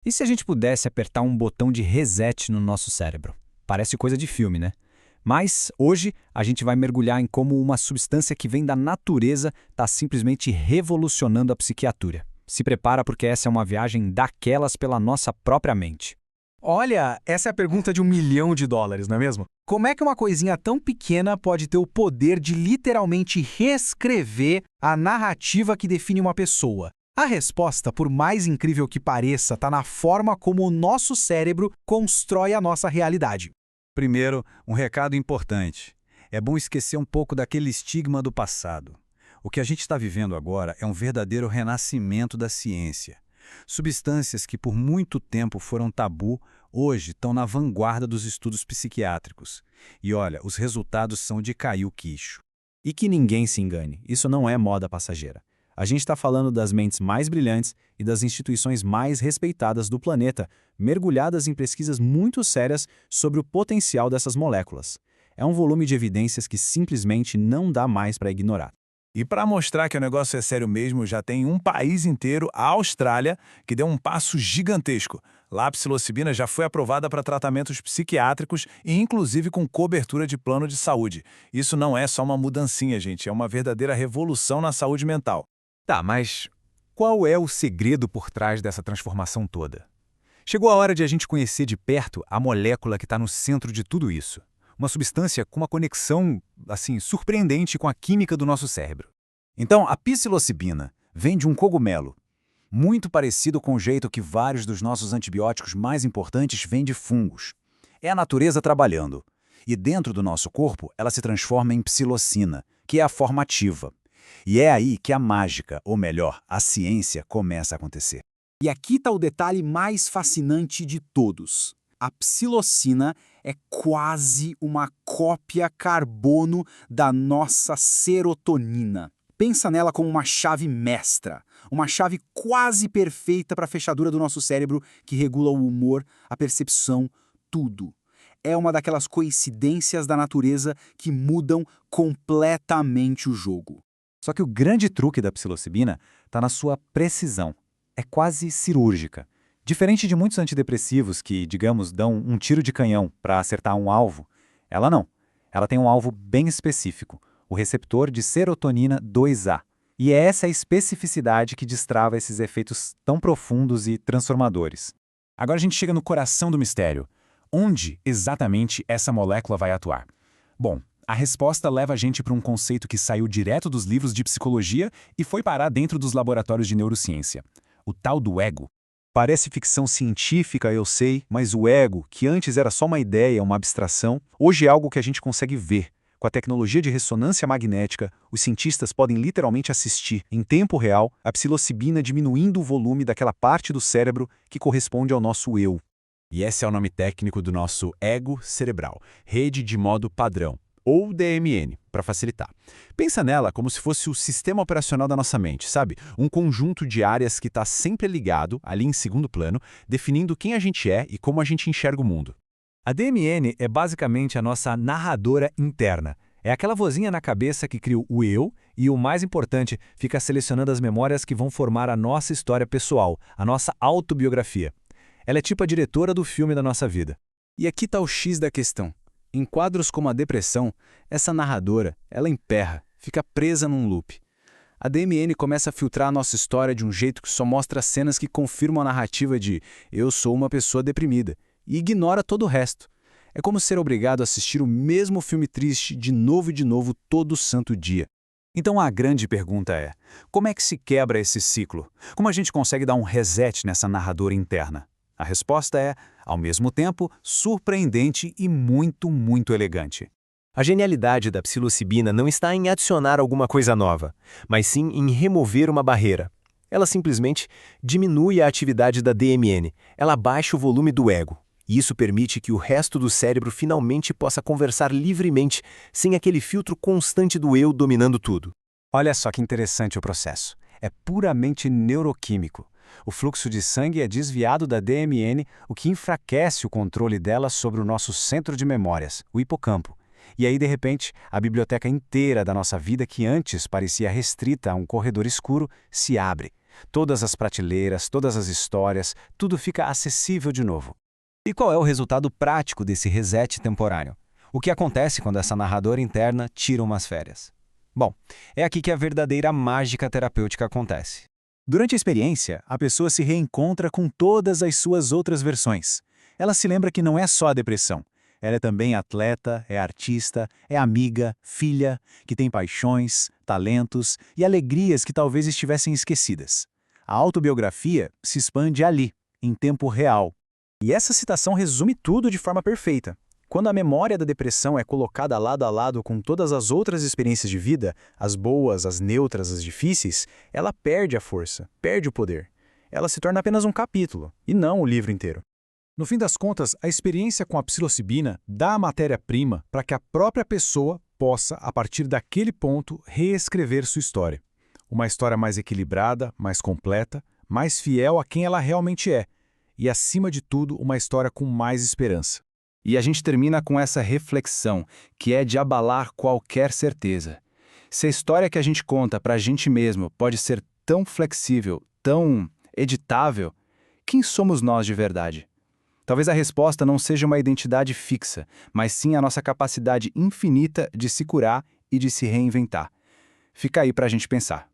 E se a gente pudesse apertar um botão de reset no nosso cérebro? Parece coisa de filme, né? Mas hoje a gente vai mergulhar em como uma substância que vem da natureza está simplesmente revolucionando a psiquiatria. Se prepara porque essa é uma viagem daquelas pela nossa própria mente. Olha, essa é a pergunta de US$ 1 milhão, não é mesmo? Como é que uma coisinha tão pequena pode ter o poder de literalmente reescrever a narrativa que define uma pessoa? A resposta, por mais incrível que pareça, está na forma como o nosso cérebro constrói a nossa realidade. Primeiro, um recado importante. É bom esquecer um pouco daquele estigma do passado. O que a gente está vivendo agora é um verdadeiro renascimento da ciência. Substâncias que por muito tempo foram tabu, hoje estão na vanguarda dos estudos psiquiátricos. E olha, os resultados são de cair o queixo. E que ninguém se engane, isso não é moda passageira. A gente está falando das mentes mais brilhantes e das instituições mais respeitadas do planeta, mergulhadas em pesquisas muito sérias sobre o potencial dessas moléculas. É um volume de evidências que simplesmente não dá mais para ignorar. E para mostrar que o negócio é sério mesmo, já tem um país inteiro, a Austrália, que deu um passo gigantesco. Lá a psilocibina já foi aprovada para tratamentos psiquiátricos e inclusive com cobertura de plano de saúde. Isso não é só uma mudancinha, gente, é uma verdadeira revolução na saúde mental. Tá, mas qual é o segredo por trás dessa transformação toda? Chegou a hora de a gente conhecer de perto a molécula que está no centro de tudo isso. Uma substância com uma conexão, surpreendente com a química do nosso cérebro. Então, a psilocibina vem de um cogumelo, muito parecido com o jeito que vários dos nossos antibióticos mais importantes vêm de fungos. É a natureza trabalhando. E dentro do nosso corpo, ela se transforma em psilocina, que é a forma ativa. E é aí que a mágica, ou melhor, a ciência, começa a acontecer. E aqui está o detalhe mais fascinante de todos. A psilocina é quase uma cópia carbono da nossa serotonina. Pensa nela como uma chave mestra, uma chave quase perfeita para a fechadura do nosso cérebro que regula o humor, a percepção, tudo. É uma daquelas coincidências da natureza que mudam completamente o jogo. Só que o grande truque da psilocibina está na sua precisão. É quase cirúrgica. Diferente de muitos antidepressivos que, digamos, dão um tiro de canhão para acertar um alvo, ela não. Ela tem um alvo bem específico, o receptor de serotonina 2A. E é essa especificidade que destrava esses efeitos tão profundos e transformadores. Agora a gente chega no coração do mistério. Onde exatamente essa molécula vai atuar? Bom, a resposta leva a gente para um conceito que saiu direto dos livros de psicologia e foi parar dentro dos laboratórios de neurociência. O tal do ego. Parece ficção científica, eu sei, mas o ego, que antes era só uma ideia, uma abstração, hoje é algo que a gente consegue ver. Com a tecnologia de ressonância magnética, os cientistas podem literalmente assistir, em tempo real, a psilocibina diminuindo o volume daquela parte do cérebro que corresponde ao nosso eu. E esse é o nome técnico do nosso ego cerebral, rede de modo padrão, ou DMN, para facilitar. Pensa nela como se fosse o sistema operacional da nossa mente, sabe? Um conjunto de áreas que está sempre ligado, ali em segundo plano, definindo quem a gente é e como a gente enxerga o mundo. A DMN é basicamente a nossa narradora interna. É aquela vozinha na cabeça que cria o eu e, o mais importante, fica selecionando as memórias que vão formar a nossa história pessoal, a nossa autobiografia. Ela é tipo a diretora do filme da nossa vida. E aqui está o X da questão. Em quadros como a depressão, essa narradora, ela emperra, fica presa num loop. A DMN começa a filtrar a nossa história de um jeito que só mostra cenas que confirmam a narrativa de "eu sou uma pessoa deprimida" e ignora todo o resto. É como ser obrigado a assistir o mesmo filme triste de novo todo santo dia. Então a grande pergunta é, como é que se quebra esse ciclo? Como a gente consegue dar um reset nessa narradora interna? A resposta é, ao mesmo tempo, surpreendente e muito, muito elegante. A genialidade da psilocibina não está em adicionar alguma coisa nova, mas sim em remover uma barreira. Ela simplesmente diminui a atividade da DMN, ela baixa o volume do ego. E isso permite que o resto do cérebro finalmente possa conversar livremente, sem aquele filtro constante do eu dominando tudo. Olha só que interessante o processo. É puramente neuroquímico. O fluxo de sangue é desviado da DMN, o que enfraquece o controle dela sobre o nosso centro de memórias, o hipocampo. E aí, de repente, a biblioteca inteira da nossa vida, que antes parecia restrita a um corredor escuro, se abre. Todas as prateleiras, todas as histórias, tudo fica acessível de novo. E qual é o resultado prático desse reset temporário? O que acontece quando essa narradora interna tira umas férias? Bom, é aqui que a verdadeira mágica terapêutica acontece. Durante a experiência, a pessoa se reencontra com todas as suas outras versões. Ela se lembra que não é só a depressão. Ela é também atleta, é artista, é amiga, filha, que tem paixões, talentos e alegrias que talvez estivessem esquecidas. A autobiografia se expande ali, em tempo real. E essa citação resume tudo de forma perfeita. Quando a memória da depressão é colocada lado a lado com todas as outras experiências de vida, as boas, as neutras, as difíceis, ela perde a força, perde o poder. Ela se torna apenas um capítulo, e não o livro inteiro. No fim das contas, a experiência com a psilocibina dá a matéria-prima para que a própria pessoa possa, a partir daquele ponto, reescrever sua história. Uma história mais equilibrada, mais completa, mais fiel a quem ela realmente é. E, acima de tudo, uma história com mais esperança. E a gente termina com essa reflexão, que é de abalar qualquer certeza. Se a história que a gente conta para a gente mesmo pode ser tão flexível, tão editável, quem somos nós de verdade? Talvez a resposta não seja uma identidade fixa, mas sim a nossa capacidade infinita de se curar e de se reinventar. Fica aí para a gente pensar.